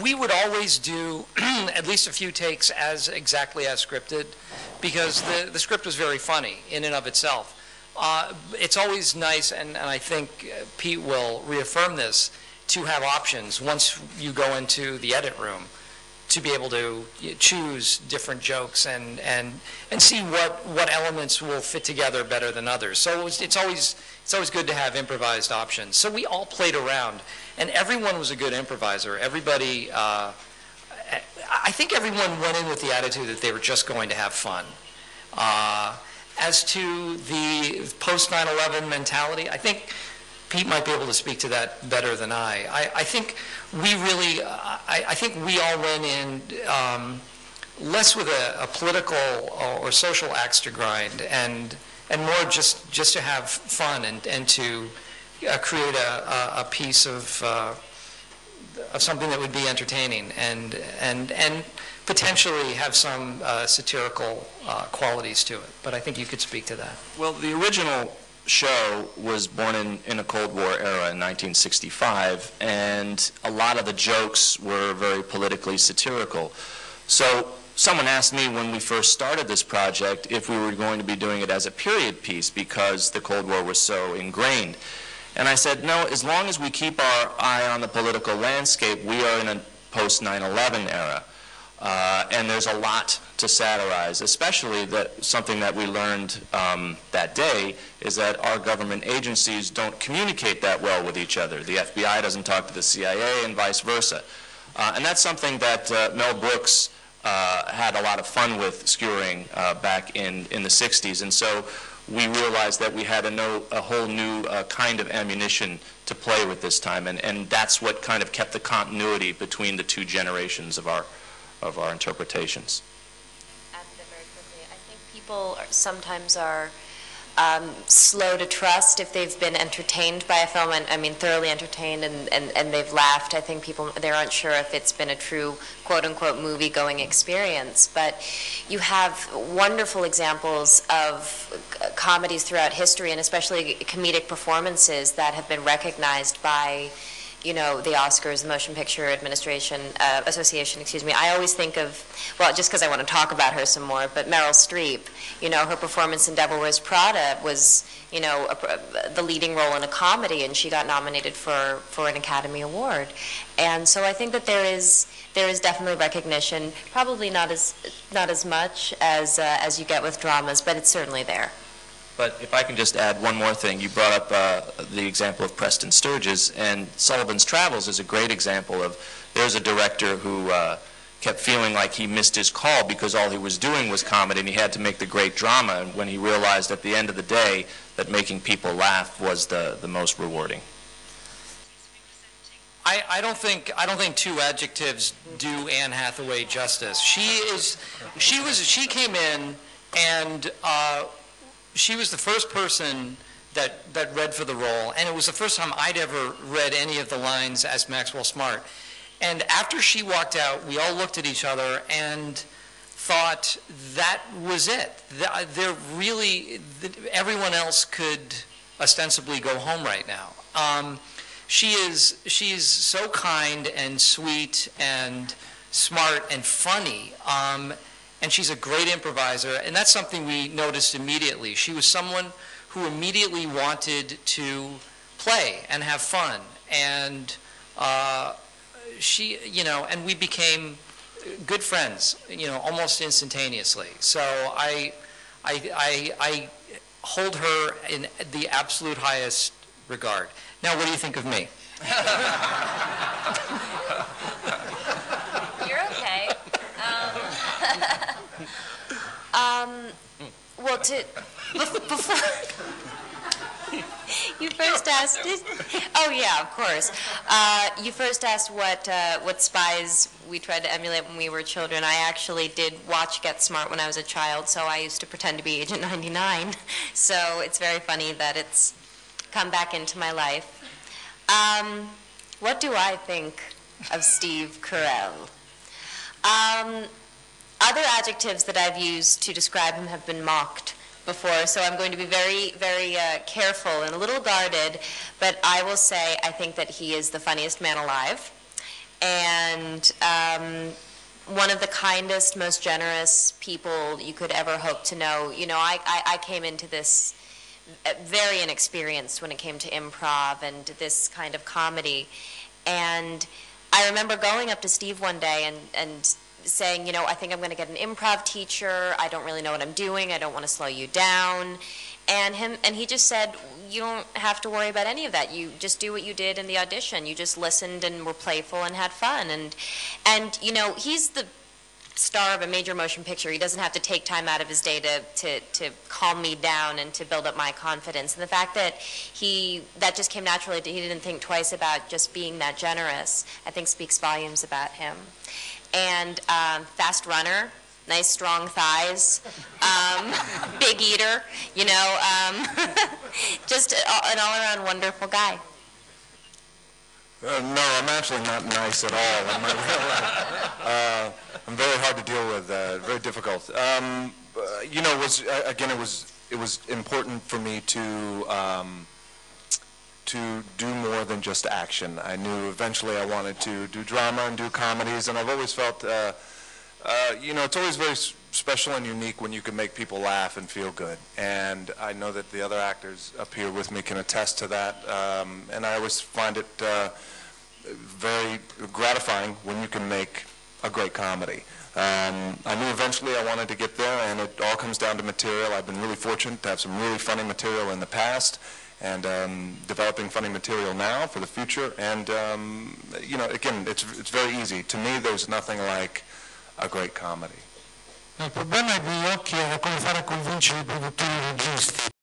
We would always do at least a few takes exactly as scripted, because the script was very funny in and of itself. It's always nice, and I think Pete will reaffirm this, to have options once you go into the edit room, to be able to choose different jokes and see what elements will fit together better than others. So it's always good to have improvised options. So we all played around, and everyone was a good improviser. Everybody, I think everyone went in with the attitude that they were just going to have fun. As to the post 9/11 mentality, I think Pete might be able to speak to that better than I. I think we really, I think we all went in less with a political or social axe to grind, and more just to have fun and to create a piece of something that would be entertaining and potentially have some satirical qualities to it. But I think you could speak to that. Well, the original show was born in a Cold War era in 1965, and a lot of the jokes were very politically satirical. So someone asked me when we first started this project if we were going to be doing it as a period piece because the Cold War was so ingrained. And I said, no, as long as we keep our eye on the political landscape, we are in a post 9/11 era. And there's a lot to satirize, especially that something that we learned that day is that our government agencies don't communicate that well with each other. The FBI doesn't talk to the CIA and vice versa. And that's something that Mel Brooks had a lot of fun with skewering back in the 60s. And so we realized that we had a whole new kind of ammunition to play with this time. And that's what kind of kept the continuity between the two generations of our interpretations. Add to that very quickly. I think people sometimes are slow to trust if they've been entertained by a film, and I mean thoroughly entertained, and they've laughed. I think they're unsure if it's been a true quote-unquote movie-going experience. But you have wonderful examples of comedies throughout history, and especially comedic performances that have been recognized by the Oscars, the Motion Picture Association, I always think of, well, just because I want to talk about her some more, but Meryl Streep, her performance in Devil Wears Prada was, the leading role in a comedy, and she got nominated for an Academy Award. And so I think that there is definitely recognition, probably not as much as you get with dramas, but it's certainly there. But if I can just add one more thing, you brought up the example of Preston Sturges, and Sullivan's Travels is a great example of, there's a director who kept feeling like he missed his call because all he was doing was comedy and he had to make the great drama, and when he realized at the end of the day that making people laugh was the most rewarding. I don't think two adjectives do Anne Hathaway justice. She came in and she was the first person that read for the role, and it was the first time I'd ever read any of the lines as Maxwell Smart. And after she walked out, we all looked at each other and thought that was it. Everyone else could ostensibly go home right now. She's so kind and sweet and smart and funny. And she's a great improviser, and that's something we noticed immediately. She was someone who immediately wanted to play and have fun, and and we became good friends, almost instantaneously. So I hold her in the absolute highest regard. Now, what do you think of me? You're okay. Well, before you first asked, oh yeah, of course. You first asked what spies we tried to emulate when we were children. I actually did watch Get Smart when I was a child, so I used to pretend to be Agent 99. So it's very funny that it's come back into my life. What do I think of Steve Carell? Other adjectives that I've used to describe him have been mocked before, so I'm going to be very, very careful and a little guarded, but I will say I think that he is the funniest man alive. and one of the kindest, most generous people you could ever hope to know. You know, I came into this very inexperienced when it came to improv and this kind of comedy, and I remember going up to Steve one day and saying, you know, I think I'm going to get an improv teacher. I don't really know what I'm doing. I don't want to slow you down. And he just said, you don't have to worry about any of that. You just do what you did in the audition. You just listened and were playful and had fun. And you know, he's the star of a major motion picture. He doesn't have to take time out of his day to calm me down and to build up my confidence. And the fact that that just came naturally, he didn't think twice about just being that generous, I think speaks volumes about him. And fast runner, nice strong thighs, big eater, you know, just an all-around wonderful guy. No, I'm actually not nice at all. I'm very hard to deal with, very difficult. You know, it was important for me to do more than just action. I knew eventually I wanted to do drama and do comedies, and I've always felt, you know, it's always very special and unique when you can make people laugh and feel good. And I know that the other actors up here with me can attest to that, and I always find it very gratifying when you can make a great comedy. I knew eventually I wanted to get there, and it all comes down to material. I've been really fortunate to have some really funny material in the past, and developing funny material now for the future. And you know, again, it's very easy. To me, there's nothing like a great comedy. Il problema degli occhi era come fare a convincere i produttori registi.